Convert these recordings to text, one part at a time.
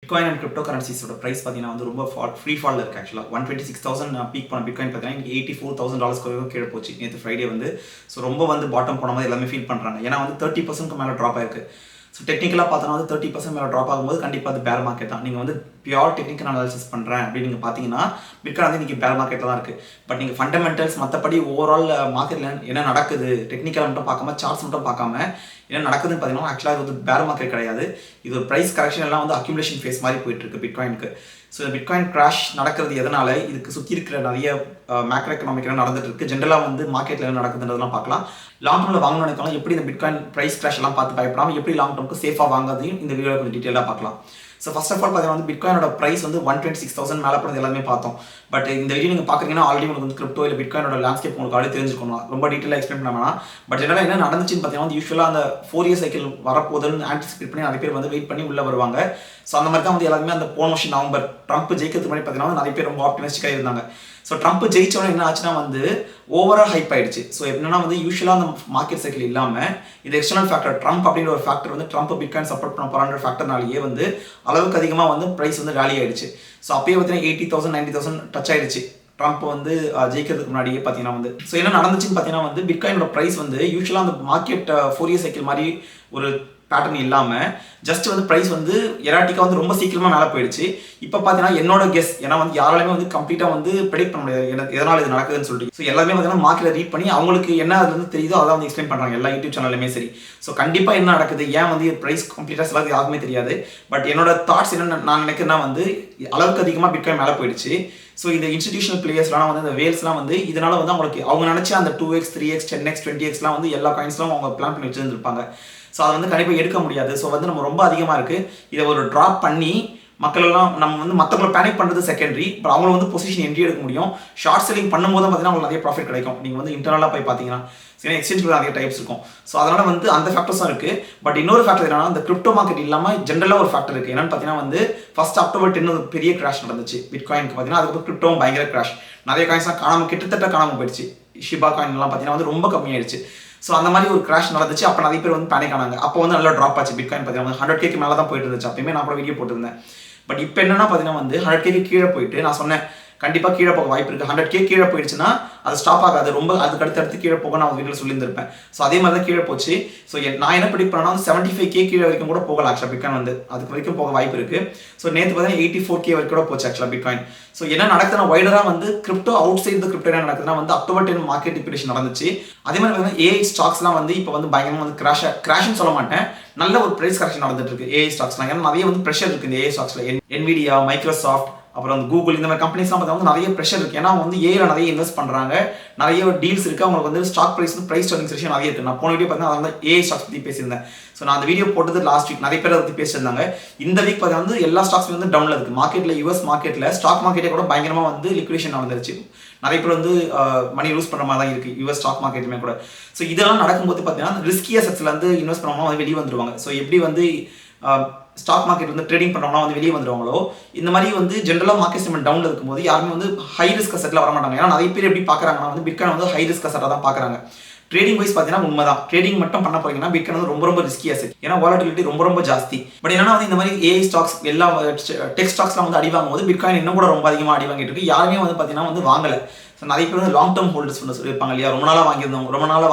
Bitcoin and crypto கரன்சிஸோட price பார்த்தீங்கன்னா வந்து ரொம்ப ஃப்ரீ ஃபாலில் இருக்குது. ஆக்சுவலாக 126,000 பீக் பண்ண பிட்காயின் பார்த்தீங்கன்னா இங்கே $84,000 கீழே போச்சு நேற்று ஃப்ரைடே வந்து. ஸோ ரொம்ப வந்து பாட்டம் போன மாதிரி எல்லாமே ஃபீல் பண்ணுறாங்க. ஏன்னா வந்து 30% மேலே ட்ராப் ஆயிருக்கு. ஸோ டெக்னிக்கலாக பார்த்தோன்னா வந்து 30% மேலே ட்ராப் ஆகும்போது கண்டிப்பாக அது பேர் மார்க்கெட் தான். நீங்கள் வந்து பியூர் டெக்னிக்கல் அனாலிசிஸ் பண்ணுறேன் அப்படின்னு நீங்கள் பார்த்தீங்கன்னா பிட்காயின் வந்து இன்றைக்கி பேர் மார்க்கெட்டில் தான் இருக்குது. பட் நீங்கள் ஃபண்டமெண்டல்ஸ் மற்றபடி ஓவரால் மார்க்கெட்டில் என்ன நடக்குது, டெக்னிக்கலாக மட்டும் பார்க்காம சார்ட்ஸ் மட்டும் பார்க்காம என்ன நடக்குதுன்னு பார்த்தீங்கன்னா ஆக்சுவலாக இது வந்து பேர் மார்க்கெட் கிடையாது. இது ஒரு ப்ரைஸ் கரெக்ஷன் எல்லாம் வந்து அக்யூமுலேஷன் ஃபேஸ் மாதிரி போயிட்டு இருக்கு பிட்காயினுக்கு. ஸோ இந்த பிட்காயின் கிராஷ் நடக்கிறது எதனால, இதுக்கு சுற்றி இருக்கிற நிறைய மேக்ரோ எக்கனாமிக் நடந்துட்டு இருக்கு, ஜென்ரலாக வந்து மார்க்கெட்டில் என்ன நடக்குதுன்றதெல்லாம் பார்க்கலாம். லாங் டர்மில் வாங்கணும்னு நினைக்கலாம், எப்படி இந்த பிட்காயின் ப்ரைஸ் கிராஷ் எல்லாம் பார்த்து பயப்படாமல் எப்படி லாங் டர்முக்கு சேஃபாக வாங்குறதையும் இந்த வீடியோவில் கொஞ்சம் டீட்டெயிலாக பார்க்கலாம். ஸோ ஃபர்ஸ்ட் ஆஃப் ஆல் பார்த்தீங்கன்னா வந்து பிட்காயினோட ப்ரைஸ் வந்து 126,000 மேலே போனது எல்லாமே பார்த்தோம். பட் இந்த வீடியோ நீங்கள் பார்க்குறீங்கன்னா ஆல்ரெடி உங்களுக்கு வந்து கிரிப்டோ இல்லை பிட்காயினோட லேண்ட்ஸ்கேப் உங்களுக்கு ஆல்ரெடி தெரிஞ்சுக்கணும். ரொம்ப டீட்டெயிலாக எக்ஸ்பிளைன் பண்ண வேணாம். பட் ஜெனரலாக என்ன நடந்துச்சுன்னு பார்த்தீங்கன்னா வந்து யூஸ்வலாக அந்த 4 இயர் சைக்கிள் வரப்போதுன்னு ஆன்டிசிபேட் பண்ணி நிறைய பேர் வந்து வெயிட் பண்ணி உள்ளே வருவாங்க. ஸோ அந்த மாதிரி தான் வந்து எல்லாருமே அந்த போன வருஷம் நவம்பர் ட்ரம்ப் ஜெயிக்கிறதுக்கு முன்னாடி பார்த்தீங்கன்னா நிறைய பேர் ரொம்ப ஆப்டிமிஸ்டிக்காக இருந்தாங்க. ஸோ ட்ரம்ப் ஜெயிச்சோன்னா என்ன ஆச்சுன்னா வந்து ஓவரால் ஹைப் ஆயிடுச்சு. ஸோ என்னன்னா வந்து யூஸ்வலாக அந்த மார்க்கெட் சைக்கிள் இல்லாமல் இது எக்ஸ்டர்னல் ஃபேக்டர் ட்ரம்ப் அப்படின்ற ஒரு ஃபேக்டர் வந்து ட்ரம்ப் பிட்காயின் சப்போர்ட் பண்ண போகிற ஃபேக்டர்னாலேயே வந்து அளவுக்கு அதிகமாக வந்து ப்ரைஸ் வந்து ரேலி ஆயிடுச்சு. ஸோ அப்பயே பார்த்தீங்கன்னா 80,000 90,000 டச் ஆயிடுச்சு ட்ரம்ப் வந்து ஜெயிக்கிறதுக்கு முன்னாடியே பார்த்தீங்கன்னா வந்து. ஸோ என்ன நடந்துச்சுன்னு பார்த்தீங்கன்னா வந்து பிட்காயினோட ப்ரைஸ் வந்து யூஸ்வலாக அந்த மார்க்கெட் 4 இயர் சைக்கிள் மாதிரி ஒரு பேட்டர்ன் இல்லாமல் ஜஸ்ட் வந்து ப்ரைஸ் வந்து எராட்டிக்காக வந்து ரொம்ப சீக்கிரமாக மேலே போயிடுச்சு. இப்போ பார்த்தீங்கன்னா என்னோட கெஸ், ஏன்னா வந்து யாராலுமே வந்து கம்ப்ளீட்டாக வந்து ப்ரெடிக்ட் பண்ண முடியாது எனக்கு எதனால் இது நடக்குதுன்னு சொல்லிட்டு. ஸோ எல்லாமே பார்த்தீங்கன்னா மார்க்கெட்டில் ரீட் பண்ணி அவங்களுக்கு என்ன அது வந்து தெரியுதோ அதான் வந்து எக்ஸ்பிளைன் பண்ணுறாங்க எல்லா யூடியூப் சேனலுமே சரி. ஸோ கண்டிப்பாக என்ன நடக்குது, ஏன் வந்து ப்ரைஸ் கம்ப்ளீட்டாக சிலது யாருக்குமே தெரியாது. பட் என்னோட தாட்ஸ் என்ன நான் நினைக்கிறேன்னா வந்து அளவுக்கு அதிகமாக பிட்காயின் மேலே போயிடுச்சு. ஸோ இந்த இன்ஸ்டிடியூஷனல் பிளேயர்ஸ்லாம் வந்து இந்த வேல்ஸ்லாம் வந்து இதனால வந்து அவங்களுக்கு அவங்க நினச்ச அந்த 2x 3x 10x 20xலாம் வந்து எல்லா காயின்ஸ்லாம் அவங்க பிளான் பண்ணி வச்சுருந்துருப்பாங்க. ஸோ அதை வந்து கண்டிப்பாக எடுக்க முடியாது. ஸோ வந்து நம்ம ரொம்ப அதிகமாக இருக்குது, இதை ஒரு ட்ராப் பண்ணி மக்களெல்லாம் நம்ம வந்து மற்றவங்களை பேனிக் பண்ணுறது செகண்டரி. பட் அவங்கள வந்து பொசிஷன் என்ட்ரி எடுக்க முடியும். ஷார்ட் செல்லிங் பண்ணும்போது பார்த்தீங்கன்னா உங்களுக்கு நிறைய ப்ராஃபிட் கிடைக்கும். நீங்கள் வந்து இன்டர்னலாக போய் பார்த்தீங்கன்னா சரி எக்ஸ்சேஞ்சில் நிறைய டைப்ஸ் இருக்கும். ஸோ அதனால் வந்து அந்த ஃபேக்டர்ஸும் இருக்குது. பட் இன்னொரு ஃபேக்டர் என்னன்னா இந்த கிரிப்டோ மார்க்கெட் இல்லாமல் ஜென்ரலாக ஒரு ஃபேக்டர் இருக்குது. என்னன்னு பார்த்தீங்கன்னா வந்து ஃபர்ஸ்ட் October 10 ஒரு பெரிய கிராஷ் நடந்துச்சு பிட்காயினுக்கு பார்த்தீங்கன்னா. அதுக்கப்புறம் கிரிப்டோவும் பயங்கர கிராஷ், நிறைய காயின்ஸ்லாம் காணாமல் கிட்டத்தட்ட காணாமல் போயிடுச்சு. ஷிபா காயின்லாம் பார்த்தீங்கன்னா வந்து ரொம்ப கம்மியாயிடுச்சு. ஸோ அந்த மாதிரி ஒரு கிராஷ் நடந்துச்சு. அப்போ நிறைய பேர் வந்து பேனிக் ஆனாங்க. அப்போ வந்து நல்லா ட்ராப் ஆச்சு பிட்காயின் பார்த்தீங்கன்னா 100K மேலே தான் போயிட்டு இருந்துச்சு. அப்பயுமே நான் கூட வீடியோ போட்டிருந்தேன். பட் இப்போ என்னன்னா பார்த்தீங்கன்னா வந்து 100K கீழே போயிட்டு நான் சொன்னேன் கண்டிப்பாக கீழே போக வாய்ப்பு இருக்குது. 100K கீழே போயிடுச்சுன்னா அது ஸ்டாப் ஆகாது, ரொம்ப அதுக்கு அடுத்து கீழே போக நான் வீட்டில் சொல்லியிருந்திருப்பேன். ஸோ அதே மாதிரி தான் கீழே போச்சு. ஸோ நான் என்ன ப்ரெடிக்ட் பண்ணேன்னா வந்து 75K கீழே வரைக்கும் கூட போகலாம் ஆக்சுவலாக பிட்காயின் வந்து அதுக்கு வரைக்கும் போக வாய்ப்பு இருக்குது. ஸோ நேற்று பார்த்தீங்கன்னா 84K வரைக்கும் கூட போச்சு ஆக்சுவலாக பிட்காயின். ஸோ என்ன நடக்குதுன்னா வைடராக வந்து crypto outside the crypto என்ன நடக்குதுன்னா வந்து October 10 மார்க்கெட் டிப்ரேஷன் நடந்துச்சு. அதே மாதிரி பார்த்தீங்கன்னா AI ஸ்டாக்ஸ்லாம் வந்து இப்போ வந்து பயங்கரமாக வந்து கிராஷ்னு சொல்ல மாட்டேன், நல்ல ஒரு ப்ரைஸ் கரெக்ஷன் நடந்துட்டு இருக்கு AI ஸ்டாக்ஸ்லாம். ஏன்னா நிறைய வந்து ப்ரெஷர் இருக்குது இந்த AI ஸ்டாக்ஸில். NVIDIA, மைக்ரோசாஃப்ட், அப்புறம் வந்து கூகுள் இந்த மாதிரி கம்பெனிஸ்லாம் பார்த்தா நிறைய ப்ரெஷர் இருக்குது. ஏன்னா அவங்க வந்து ஏஐல நிறைய இன்வெஸ்ட் பண்ணுறாங்க, நிறைய டீல்ஸ் இருக்குது. அவங்களுக்கு வந்து ஸ்டாக் ப்ரைஸ் ஸ்டார்டிங் செக்ஷன் நிறைய இருக்குது. நான் போன வீடியோ பார்த்தீங்கன்னா அதை வந்து AI ஸ்டாக்ஸ் பற்றி பேசியிருந்தேன். ஸோ நான் அந்த வீடியோ போட்டது லாஸ்ட் வீக், நிறைய பேர் அதை பற்றி பேசியிருந்தாங்க. இந்த வீக் பார்த்தீங்கன்னா வந்து எல்லா ஸ்டாக்ஸுமே வந்து டவுனில் இருக்குது மார்க்கெட்டில். US மார்க்கெட்டில் ஸ்டாக் மார்க்கெட்டே கூட பயங்கரமாக வந்து லிக்விடேஷன் நடந்துருச்சு. நிறைய பேர் வந்து மணி லூஸ் பண்ணுற மாதிரி தான் இருக்குது US ஸ்டாக் மார்க்கெட்டுமே கூட. ஸோ இதெல்லாம் நடக்கும்போது பார்த்தீங்கன்னா ரிஸ்கி அசெட்ஸ்ல வந்து இன்வெஸ்ட் பண்ணவங்க வந்து வெளியே வந்துருவாங்க. ஸோ எப்படி வந்து ஸ்டாக் மார்க்கெட் வந்து ட்ரேடிங் பண்ணுறவங்க வந்து வெளியே வந்துடுவாங்களோ இந்த மாதிரி வந்து ஜென்ரலாக மார்க்கெட் செக்மெண்ட் டவுனில் இருக்கும்போது யாருமே வந்து ஹை ரிஸ்க் அசெட்டில் வர மாட்டாங்க. ஏன்னா நிறைய பேர் எப்படி பார்க்குறாங்கன்னா வந்து பிட்காயின் வந்து ஹை ரிஸ்க் அசெட்டாக தான் பார்க்குறாங்க. ட்ரேடிங் வைஸ் பார்த்தீங்கன்னா உண்மைதான், ட்ரேடிங் மட்டும் பண்ண போறீங்கன்னா பிட்காயின் வந்து ரொம்ப ரிஸ்கி அசெட். ஏன்னா வாலட்டிலிட்டி ரொம்ப ஜாஸ்தி. பட் என்னன்னா வந்து இந்த மாதிரி AI ஸ்டாக்ஸ் எல்லா டெக் ஸ்டாக்ஸ்லாம் வந்து அடி வாங்கும் போது பிட்காயின் இன்னும் கூட ரொம்ப அதிகமாக அடி வாங்கிட்டு இருக்கு. யாருமே வந்து பார்த்தீங்கன்னா வந்து வாங்கலை. ஸோ நிறைய பேர் வந்து லாங் டர்ம் ஹோல்டர்ஸ் வந்து சொல்லியிருப்பாங்க இல்லையா, ரொம்ப நாளாக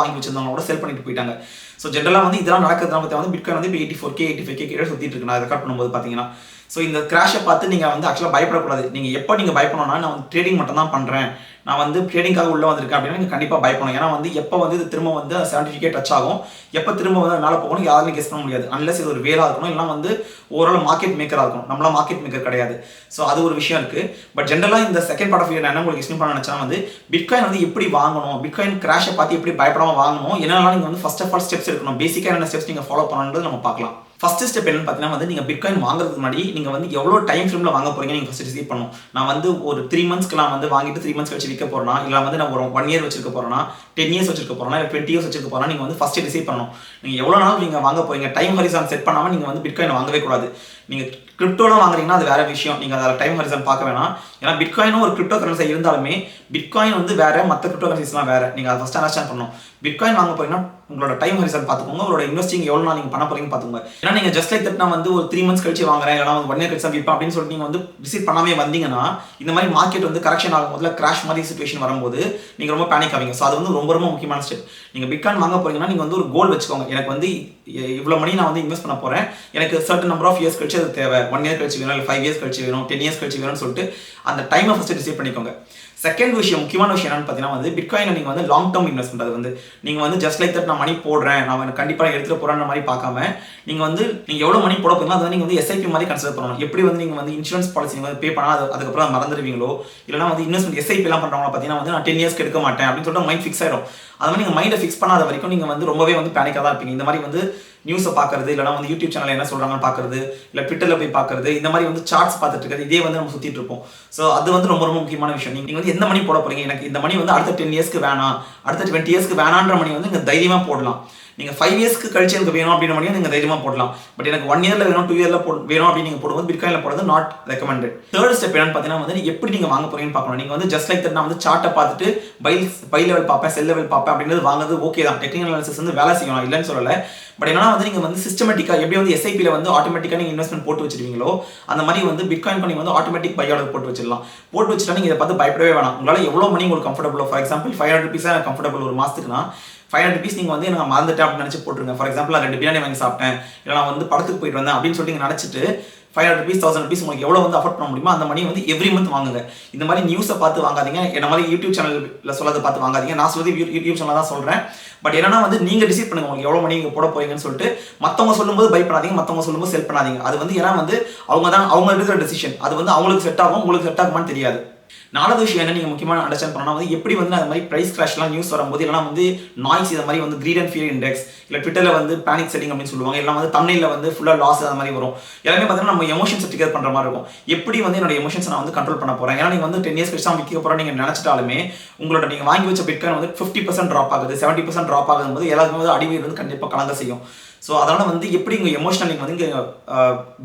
வாங்கி வச்சிருந்தவங்க கூட செல் பண்ணிட்டு போயிட்டாங்க. ஸோ ஜென்ரலாக வந்து இதெல்லாம் நடக்கிறதுனால பார்த்தா வந்து பிட்காயின் வந்து இப்போ 84K 85K கீழே சுற்றிட்டு இருக்கு. நான் ரெக்கார்ட் பண்ணும்போது பார்த்தீங்கன்னா ஸோ இந்த கிராஷை பார்த்து நீங்கள் வந்து ஆக்சுவலாக பயப்படக்கூடாது. நீங்கள் எப்போ நீங்கள் பயப்படணும்னா நான் வந்து ட்ரேடிங் மட்டும் தான் பண்ணுறேன், நான் வந்து ட்ரேடிங்காக உள்ளே வந்திருக்கேன் அப்படின்னா நீங்கள் கண்டிப்பாக பயப்படணும். ஏன்னா வந்து எப்போ வந்து இது திரும்ப வந்து 75K டச் ஆகும், எப்போ திரும்ப வந்து மேலே போகணும் யாருமே கெஸ் பண்ண முடியாது. அன்லஸ் இது ஒரு வேலாக இருக்கணும், இல்லைனா வந்து ஓவரால் மார்க்கெட் மேக்கராக இருக்கணும். நம்மளாம் மார்க்கெட் மேக்கர் கிடையாது. ஸோ அது ஒரு விஷயம் இருக்குது. பட் ஜென்ரலாக இந்த செகண்ட் பார்ட் ஆஃப் வீடியோ நான் என்ன உங்களுக்கு எக்ஸ்பிளைன் பண்ண நினச்சா வந்து பிட்காயின் வந்து எப்படி வாங்கணும், பிட்காயின் கிராஷை பார்த்து எப்படி பயப்படாமல் வாங்கணும், என்னெல்லாம் நீங்கள் வந்து ஃபர்ஸ்ட் ஆஃப் ஆல் ஸ்டெப்ஸ் எடுக்கணும், பேசிக்காக என்னென்ன ஸ்டெப்ஸ் நீங்கள் ஃபாலோ பண்ணணுன்றது நம்ம பார்க்கலாம். ஃபர்ஸ்ட் ஸ்டெப் என்னன்னு பார்த்தீங்கன்னா வந்து நீங்கள் பிட்காயின் வாங்குறதுக்கு முன்னாடி நீங்கள் வந்து எவ்வளோ டைம் ஃப்ரேமில் வாங்க போறீங்க நீங்கள் ஃபர்ஸ்ட் டிசைட் பண்ணணும். நான் வந்து ஒரு 3 மந்த்ஸ்க்கு நான் வந்து வாங்கிட்டு 3 மந்த்ஸ் கழிச்சு விற்க போறேன்னா, இல்லை வந்து நான் ஒரு 1 இயர் வச்சிருக்க போறேன்னா, 10 இயர்ஸ் வச்சிருக்க போறேன்னா, இல்லை 20 இயர்ஸ் வச்சிருக்க போறேன்னா நீங்கள் வந்து ஃபர்ஸ்ட் டிசைட் பண்ணணும். நீங்கள் எவ்வளோ நாள் நீங்கள் வாங்க போறீங்க, டைம் ஹரிசான் செட் பண்ணாமல் நீங்கள் வந்து பிட்காயின் வாங்கவே கூடாது. நீங்கள் கிரிப்டோலாம் வாங்குறீங்கன்னா அது வேற விஷயம், நீங்கள் அதில் டைம் ஹரிசான் பார்க்க வேணாம். ஏன்னா பிட்காயினும் ஒரு கிரிப்டோ கரன்சி இருந்தாலுமே பிட்காயின் வந்து வேற, மற்ற கிரிப்டோ கரன்சிஸ்லாம் வேற. நீங்கள் அதை ஃபர்ஸ்ட் அண்டர்ஸ்டாண்ட் பண்ணணும். பிட்காயின் வாங்க போறீங்கன்னா உங்களோட டைம் ஹரிசன் பார்த்துக்கோங்க, உங்களோட இன்வெஸ்டிங் எவ்வளோ நாள் நீங்கள் பண்ண போறீங்கன்னு பார்த்துக்கோங்க. ஏன்னா நீங்கள் ஜஸ்ட் லைக் தட் நான் வந்து ஒரு 3 months கழிச்சு வாங்குறேன், இல்லைனா 1 year கழிச்சு விற்பேன் அப்படின்னு சொல்லிட்டு நீங்கள் வந்து விசிட் பண்ணாமே வந்தீங்கன்னா இந்த மாதிரி மார்க்கெட் வந்து கரெக்ஷன் ஆகும் போதுல கிராஷ் மாதிரி சுச்சுவேஷன் வரும்போது நீங்கள் ரொம்ப பேனிக் ஆவீங்க. ஸோ அது வந்து ரொம்ப ரொம்ப முக்கியமான ஸ்டெப். நீங்கள் பிட்காயின் வாங்க போறீங்கன்னா நீங்கள் வந்து ஒரு கோல் வச்சுக்கோங்க. எனக்கு வந்து இவ்வளோ மணி நான் வந்து இன்வெஸ்ட் பண்ண போறேன், எனக்கு சர்டன் நம்பர் ஆஃப் இயர்ஸ் கழிச்சு அது தேவை, 1 year கழிச்சு வேணும், இல்லை 5 years கழிச்சு வேணும், 10 years கழிச்சு வேணும்னு சொல்லிட்டு அந்த டைமை ஃபர்ஸ்ட் டிசைட் பண்ணிக்கோங்க. செகண்ட் விஷயம், முக்கியமான விஷயம் என்னன்னு பார்த்தீங்கன்னா வந்து பிட்காயினை நீங்கள் வந்து லாங் டர்ம் இன்வெஸ்ட்மெண்ட். அது வந்து நீங்கள் வந்து ஜஸ்ட் லைக் தட் நான் மணி போடுறேன், நான் கண்டிப்பாக எடுத்துகிட்டு போகிறேன்ற மாதிரி பார்க்காம நீங்கள் வந்து நீங்கள் எவ்வளோ மணி போட போகிறீங்களோ அதை நீங்கள் வந்து எஸ்ஐபி மாதிரி கன்சிடர் பண்ணணும். எப்படி வந்து நீங்கள் வந்து இன்சூரன்ஸ் பாலிசி நீங்கள் வந்து பே பண்ணால் அதுக்கப்புறம் அதை மறந்துடுவீங்களோ, இல்லைனா வந்து இன்வெஸ்ட்மெண்ட் எஸ்ஐபி எல்லாம் பண்ணுறவங்க பார்த்தீங்கன்னா வந்து நான் 10 years எடுக்க மாட்டேன் அப்படின்னு சொல்லிட்டு மைண்ட் ஃபிக்ஸ் ஆயிடும். அது மாதிரி நீங்கள் மைண்டை ஃபிக்ஸ் பண்ணாத வரைக்கும் நீங்கள் வந்து ரொம்பவே வந்து பேனிக்காக தான் இருப்பீங்க. இந்த மாதிரி வந்து நியூஸை பார்க்கறது, இல்லைனா வந்து யூடியூப் சேனல் என்ன சொல்கிறாங்கன்னு பார்க்கறது, இல்லை ட்விட்டரில் போய் பார்க்கறது, இந்த மாதிரி வந்து சார்ட்ஸ் பார்த்துட்டு இருக்கிறது, இதே வந்து நம்ம சுற்றிட்டு இருப்போம். ஸோ அது வந்து ரொம்ப ரொம்ப முக்கியமான விஷயம். நீங்கள் வந்து எந்த மணி போட போகிறீங்க, எனக்கு இந்த மணி வந்து அடுத்த 10 yearsக்கு வேணாம், அடுத்த 20 yearsக்கு வேணான்ற மணி வந்து நீங்கள் தைரியமாக போடலாம். நீங்கள் 5 yearsக்கு கழிச்சு எனக்கு வேணும் அப்படின்ற மணியும் நீங்கள் தைரியமாக போடலாம். பட் எனக்கு 1 yearல வேணும், 2 yearல வேணும் அப்படின்னு நீங்கள் போடும்போது பிட்காயினில் போடுறது நாட் ரெக்கமெண்டட். தேர்ட் ஸ்டெப் என்னன்னு பார்த்தீங்கன்னா வந்து எப்படி நீங்கள் வாங்க போறீங்கன்னு பார்க்கணும். நீங்கள் வந்து ஜஸ்ட் லைக் தட் நான் வந்து சார்ட்டை பார்த்துட்டு பை லெவல் பார்ப்பேன், செல் லெவல் பார்ப்பேன் அப்படின்றது வாங்குறது ஓகே தான். டெக்னிக்கல் அனாலிசிஸ் வந்து வேலை செய்யணும், இல்லைன்னு சொல்லலை. பட் என்னன்னா வந்து நீங்கள் வந்து சிஸ்டமேட்டிக்காக எப்படி வந்து எஸ்ஐபியில் வந்து ஆட்டோமேட்டிக்காக நீங்கள் இன்வெஸ்ட்மெண்ட் போட்டு வச்சிருவீங்களோ அந்த மாதிரி வந்து பிட்காயின் பண்ணி வந்து ஆட்டோமேட்டிக் பை ஆர்டர் போட்டு வச்சிடலாம். போட்டு வச்சுட்டா நீங்கள் இதை பார்த்து பயப்படவே வேணாம். உங்களால் எவ்வளோ மணி உங்களுக்கு கம்ஃபர்டபுளோ, ஃபார் எக்ஸாம்பிள் 500 rupees கம்ஃபர்டபுள் ஒரு மாதத்துக்குனா 500 rupees நீங்கள் வந்து நான் மறந்துட்டேன் அப்படின்னு நினச்சி போட்டுருங்க. ஃபார் எக்ஸாம்பிள் நான் 2 பிரியாணி வாங்கி சாப்பிட்டேன், இல்லை நான் வந்து படத்துக்கு போயிட்டு வந்தேன் அப்படின்னு சொல்லிட்டு நீங்கள் நினச்சிட்டு 500 rupees 1000 rupees உங்களுக்கு எவ்வளோ வந்து அஃபோர்ட் பண்ண முடியுமோ அந்த மணி வந்து எவ்ரி மந்த் வாங்குங்க. இந்த மாதிரி நியூஸை பார்த்து வாங்காதீங்க, என்ன மாதிரி யூடியூப் சேனலில் சொல்லதை பார்த்து வாங்காதீங்க. நான் சொல்றது யூடியூப் சேனல் தான் சொல்கிறேன். பட் என்னன்னா வந்து நீங்கள் டிசைட் பண்ணுங்க உங்களுக்கு எவ்வளோ மணி நீங்கள் போட போறீங்கன்னு சொல்லிட்டு. மற்றவங்க சொல்லும்போது பை பண்ணாதீங்க, மற்றவங்க சொல்லும்போது செல் பண்ணாதீங்க. அது வந்து ஏன்னா வந்து அவங்க எடுக்கிற டெசிஷன், அது வந்து அவங்களுக்கு செட் ஆகும், உங்களுக்கு செட் ஆகுமான்னு தெரியாது. நாலாவது விஷயம் என்ன நீங்கள் முக்கியமாக அண்டர்ஸ்டாண்ட் பண்ணணும் வந்து எப்படி வந்து அந்த மாதிரி ப்ரைஸ் கிராஷ்லாம் நியூஸ் வரும்போது, இல்லைனா வந்து நாய்ஸ், இந்த மாதிரி வந்து கிரீட் அண்ட் ஃபியர் இண்டெக்ஸ், இல்லை ட்விட்டரில் வந்து பேனிக் செல்லிங் அப்படின்னு சொல்லுவாங்க, இல்லை வந்து தமிழில் வந்து ஃபுல்லாக லாஸ் அந்த மாதிரி வரும். எல்லாமே பார்த்தீங்கன்னா நம்ம எமோஷன்ஸ் ட்ரிகர் பண்ணுற மாதிரி இருக்கும். எப்படி வந்து என்னோட எமோஷன்ஸ் நான் வந்து கண்ட்ரோல் பண்ண போகிறேன். ஏன்னா நீங்கள் வந்து 10 years கழிச்சு தான் விற்க போகிறோம் நீங்கள் நினச்சிட்டாலுமே உங்களோட நீங்கள் வாங்கி வச்ச பிட்காயின் வந்து 50% ட்ராப் ஆகுது, 70% ட்ராப் ஆகும்போது எல்லாருக்குமே வந்து அடிவீர் வந்து கண்டிப்பாக கலங்க செய்யும். ஸோ அதனால் வந்து எப்படி உங்கள் எமோஷனல் நீங்கள் வந்து இங்கே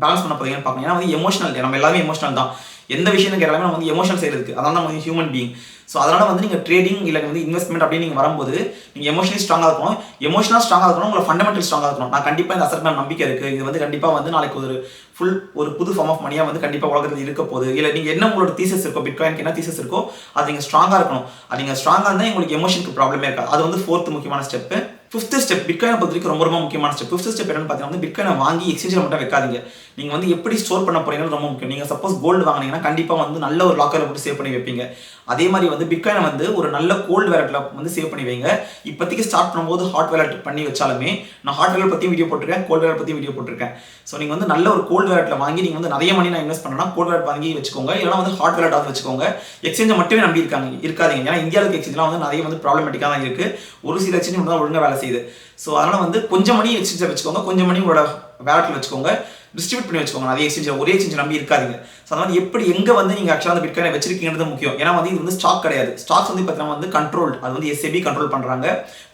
பேலன்ஸ் பண்ண போகிறீங்கன்னு பார்க்கணும். ஏன்னா வந்து எமோஷனல், நம்ம எல்லாமே எமோஷனல் தான். எந்த விஷயம் கேட்டாலுமே நம்ம வந்து எமோஷனல் செய்யறதுக்கு, அதான் நம்ம வந்து ஹியூமன் பீயிங். ஸோ அதனால் வந்து நீங்கள் ட்ரேடிங் இல்லை வந்து இன்வெஸ்ட்மெண்ட் அப்படின்னு நீங்கள் வரும்போது நீங்கள் எமோஷனலி ஸ்ட்ராங்காக இருக்கணும். எமோஷனலாக ஸ்ட்ராங்காக இருக்கணும், உங்களை ஃபண்டமெண்டல் ஸ்ட்ராங்காக இருக்கணும். நான் கண்டிப்பாக இந்த அசட் மேலே நம்பிக்கை இருக்குது, இது வந்து கண்டிப்பாக வந்து நாளைக்கு ஒரு புது ஃபார்ம் ஆஃப் மணியாக வந்து கண்டிப்பாக உலகத்தில் இருக்க போகுது. இல்லை நீங்கள் என்ன உங்களோட தீசஸ் இருக்கோ, பிட்காயினுக்கு என்ன தீசஸ் இருக்கோ அது நீங்கள் ஸ்ட்ராங்காக இருக்கணும். அது நீங்கள் ஸ்ட்ராங்காக இருந்தால் உங்களுக்கு எமோஷனுக்கு ப்ராப்ளமே இருக்காது. அது வந்து 4th முக்கியமான ஸ்டெப்பு. 5th ஸ்டெப் பிட்காயினை பொறுத்த வரைக்கும் ரொம்ப ரொம்ப முக்கியமான ஸ்டெப். 5th ஸ்டெப் என்னன்னு பார்த்தீங்கன்னா வந்து பிட்காயினை வாங்கி எக்ஸ்சேஞ்சில் மட்டும் வைக்காதீங்க. நீங்கள் வந்து எப்படி ஸ்டோர் பண்ண போறீங்கன்னு ரொம்ப முக்கியம். நீங்கள் சப்போஸ் கோல்டு வாங்கினீங்கன்னா கண்டிப்பாக வந்து நல்ல ஒரு லாக்கரில் போட்டு சேவ் பண்ணி வைப்பீங்க. அதே மாதிரி வந்து பிட்காயினை வந்து ஒரு நல்ல கோல்டு வேலெட்டில் வந்து சேவ் பண்ணி வைங்க. இப்போதைக்கு ஸ்டார்ட் பண்ணும்போது ஹாட் வேலெட் பண்ணி வச்சாலுமே, நான் ஹாட் வேலெட் பற்றி வீடியோ போட்டிருக்கேன், கோல்டு வேலெட் பற்றி வீடியோ போட்டிருக்கேன். ஸோ நீங்கள் வந்து நல்ல ஒரு கோல்டு வேலெட்டில் வாங்கி நீங்கள் வந்து நிறைய மணி நான் இன்வெஸ்ட் பண்ணனா கோல்டு வேலெட் வாங்கி வச்சுக்கோங்க, இல்லைனா வந்து ஹாட் வேலெட்டாக வச்சுக்கோங்க. எக்ஸ்சேஞ்சை மட்டுமே நம்பி இருக்காதீங்க. ஏன்னா இந்தியாவுக்கு எக்ஸ்சேஞ்ச்லாம் வந்து நிறைய வந்து ப்ராப்ளமேட்டிக்காக தான் இருக்குது. ஒரு சில எக்ஸ்சேஞ்ச் மட்டும் தான் ஒழுங்காக வேலை செய்யுது. ஸோ அதனால் வந்து கொஞ்சம் மணி எக்ஸ்சேஞ்சை வச்சுக்கோங்க, கொஞ்சம் மணி உங்களோட வேலெட்டில் வச்சுக்கோங்க, டிஸ்ட்ரிபியூட் பண்ணி வச்சுக்கோங்க. நிறைய எக்ஸ்சேஞ்ச் ஒரே எக்ஸ்சேஞ்ச் நம்பி இருக்காதீங்க. ஸோ அதனால் எப்படி எங்கே வந்து நீங்கள் ஆக்சுவலாக அந்த பிட்காயினை வச்சிருக்கீங்கிறது முக்கியம். ஏன்னா வந்து இது வந்து ஸ்டாக் கிடையாது. ஸ்டாக்ஸ் வந்து பார்த்தீங்கன்னா வந்து கண்ட்ரோல், அது வந்து SEBI கண்ட்ரோல் பண்ணுறாங்க.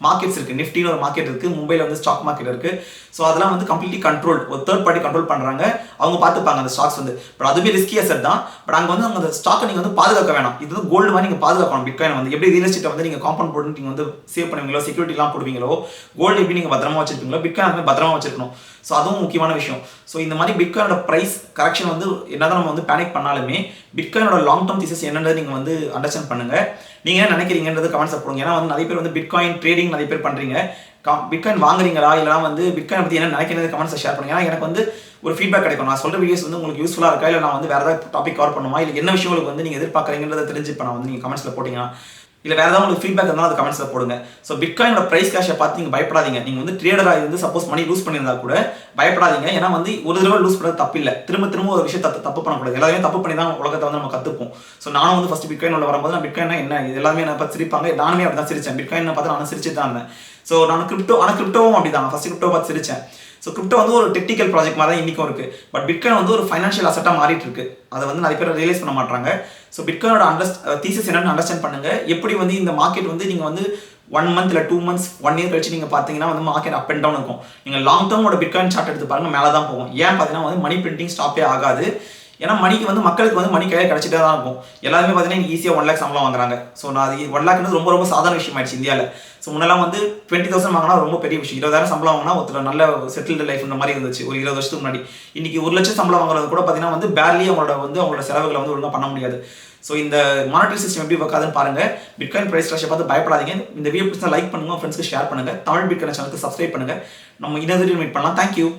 மார்க்கெட்ஸ் இருக்குது, நிஃப்டின்னு ஒரு மார்க்கெட் இருக்குது, மும்பையில் வந்து ஸ்டாக் மார்க்கெட் இருக்குது. ஸோ அதெல்லாம் வந்து கம்ப்ளீட்லி கண்ட்ரோல், ஒரு தேர்ட் பார்ட்டி கண்ட்ரோல் பண்ணுறாங்க. அவங்க பார்த்துப்பாங்க அந்த ஸ்டாக்ஸ் வந்து. பட் அதுவே ரிஸ்கி அசெட் தான். பட் அங்கே வந்து அந்த ஸ்டாக்கை நீங்கள் வந்து பாதுகாக்க வேணாம். இது வந்து கோல்டு மாதிரி நீங்கள் பாதுகாக்கணும். பிட்காயின் வந்து எப்படி ரியல் எஸ்டேட்டை வந்து நீங்கள் காம்பவுண்ட் போட்டு நீங்கள் வந்து சேவ் பண்ணுவீங்களோ, செக்யூரிட்டிலாம் போடுவீங்களோ, கோல்டு எப்படி நீங்கள் பத்திரமா வச்சிருப்பீங்களோ, பிட்காயின் அதுமாதிரி பத்திரமா வச்சிருக்கணும். ஸோ அதுவும் முக்கியமான விஷயம். ஸோ இந்த மாதிரி பிட்காயினோட ப்ரைஸ் கரெக்ஷன் வந்து என்னதான் நம்ம வந்து பேனிக் பண்ணாலுமே பிட்காயினோட லாங் டர்ம் தீசஸ் என்னன்றது நீங்கள் வந்து அண்டர்ஸ்டாண்ட் பண்ணுங்க. நீங்கள் என்ன நினைக்கிறீங்கன்றது கமெண்ட்ஸ் போடுங்க. ஏன்னா வந்து நிறைய பேர் வந்து பிட்காயின் ட்ரேடிங் நிறைய பேர் பண்ணுறீங்க. பிட்காயின் வாங்குறீங்களா, இல்லைனா வந்து பிட்காயின் பற்றி என்ன நினைக்கிறது கமெண்ட்ஸை ஷேர் பண்ணுங்க. ஏன்னா எனக்கு வந்து ஒரு ஃபீட்பேக் கிடைக்கும். நான் சொல்கிற வீடியோஸ் வந்து உங்களுக்கு யூஸ்ஃபுல்லாக இருக்கா, இல்லை நான் வந்து வேறு ஏதாவது டாபிக் கவர் பண்ணுமா, இல்லை என்ன விஷயம் உங்களுக்கு வந்து நீங்கள் எதிர்பார்க்குறீங்கன்றதை தெரிஞ்சுப்பேன் நான் வந்து நீங்கள் கமெண்ட்ஸில் போட்டிங்கன்னா. இல்லை வேறு ஏதாவது உங்களுக்கு ஃபீட்பேக் இருந்தாலும் அது கமெண்ட்ஸில் போடுங்க. ஸோ பிட்காயினோட ப்ரைஸ் கேஷை பார்த்து நீங்கள் பயப்படாதீங்க. நீங்கள் வந்து ட்ரேடராக இருந்து சப்போஸ் மணி லூஸ் பண்ணியிருந்தா கூட பயப்படாதீங்க. ஏன்னா வந்து ஒரு தடவை லூஸ் பண்ணுறது தப்பு இல்லை. திரும்ப ஒரு விஷயத்தை தப்பு பண்ணக்கூடாது. எல்லாருமே தப்பு பண்ணி தான் உலகத்தை வந்து நம்ம கற்றுப்போம். ஸோ நானும் வந்து ஃபஸ்ட்டு பிட்காயின் உள்ள வரும்போது நான் பிட்காயினா என்ன இது எல்லாமே என்ன பார்த்து சிரிப்பாங்க. நானுமே அப்படி தான் சிரிச்சேன். பிட்காயினை பார்த்து நான் சிரிச்சுட்டு தான் இருந்தேன். ஸோ நான் கிரிப்டோவும் அப்படி தான் ஃபஸ்ட்டு கிரிப்டோ பார்த்து சிரிச்சேன். ஸோ கிரிப்டோ வந்து ஒரு டெக்னிக்கல் ப்ராஜெக்ட் மாதிரி தான் இன்றைக்கும் இருக்குது. பட் பிட்காயின் வந்து ஒரு ஃபைனான்ஷியல் அசட்டாக மாறிட்டு இருக்கு. அதை வந்து நிறைய பேர் ரியலைஸ் பண்ண மாட்டாங்க. ஸோ பிட்காயினோட தீசஸ் என்னன்னு அண்டர்ஸ்டாண்ட் பண்ணுங்க. எப்படி வந்து இந்த மார்க்கெட் வந்து நீங்கள் வந்து 1 month இல்லை 2 months 1 year கழிச்சு நீங்கள் பார்த்தீங்கன்னா வந்து மார்க்கெட் அப் அண்ட் டவுன் இருக்கும். நீங்கள் லாங் டர்மோட பிட்காயின் சார்ட் எடுத்து பாருங்கள், மேலே தான் போகும். ஏன் பார்த்தீங்கன்னா வந்து மணி பிரிண்டிங் ஸ்டாப்பே ஆகாது. ஏன்னா மணிக்கு வந்து மக்களுக்கு வந்து மணி கையில் கிடச்சிட்டே தான் இருக்கும். எல்லாருமே பார்த்தீங்கன்னா ஈஸியாக 1 லேக் சம்பளம் வாங்குறாங்க. ஸோ நான் அது 1 லேக்ன்றது ரொம்ப ரொம்ப சாதாரண விஷயம் ஆயிடுச்சு இந்தியாவில். ஸோ முன்னெல்லாம் வந்து 20,000 வாங்கினா ரொம்ப பெரிய விஷயம். 20,000 சம்பளம் வாங்கினா ஒருத்தர் நல்ல செட்டில்டு லைஃப்ன்ற மாதிரி இருந்துச்சு ஒரு 20 வருஷத்துக்கு முன்னாடி. இன்னைக்கு 1 லட்சம் சம்பளம் வாங்குறது கூட பார்த்தீங்கன்னா வந்து பேர்லி அவங்களோட செலவுகளை வந்து ஒழுங்காக பண்ண முடியாது. ஸோ இந்த மானிட்டரி சிஸ்டம் எப்படி ஒர்க் ஆகுதுன்னு பாருங்க. பிட்காயின் பிரைஸ் கிராஷை பார்த்து பயப்படாதீங்க. இந்த வீடியோ பிடிச்சா லைக் பண்ணுங்க, ஃப்ரெண்ட்ஸ்க்கு ஷேர் பண்ணுங்க. தமிழ் பிட்காயின் சேனலுக்கு சப்ஸ்கிரைப் பண்ணுங்க. நம்ம இன்னொரு மீட் பண்ணலாம். தேங்க்யூ.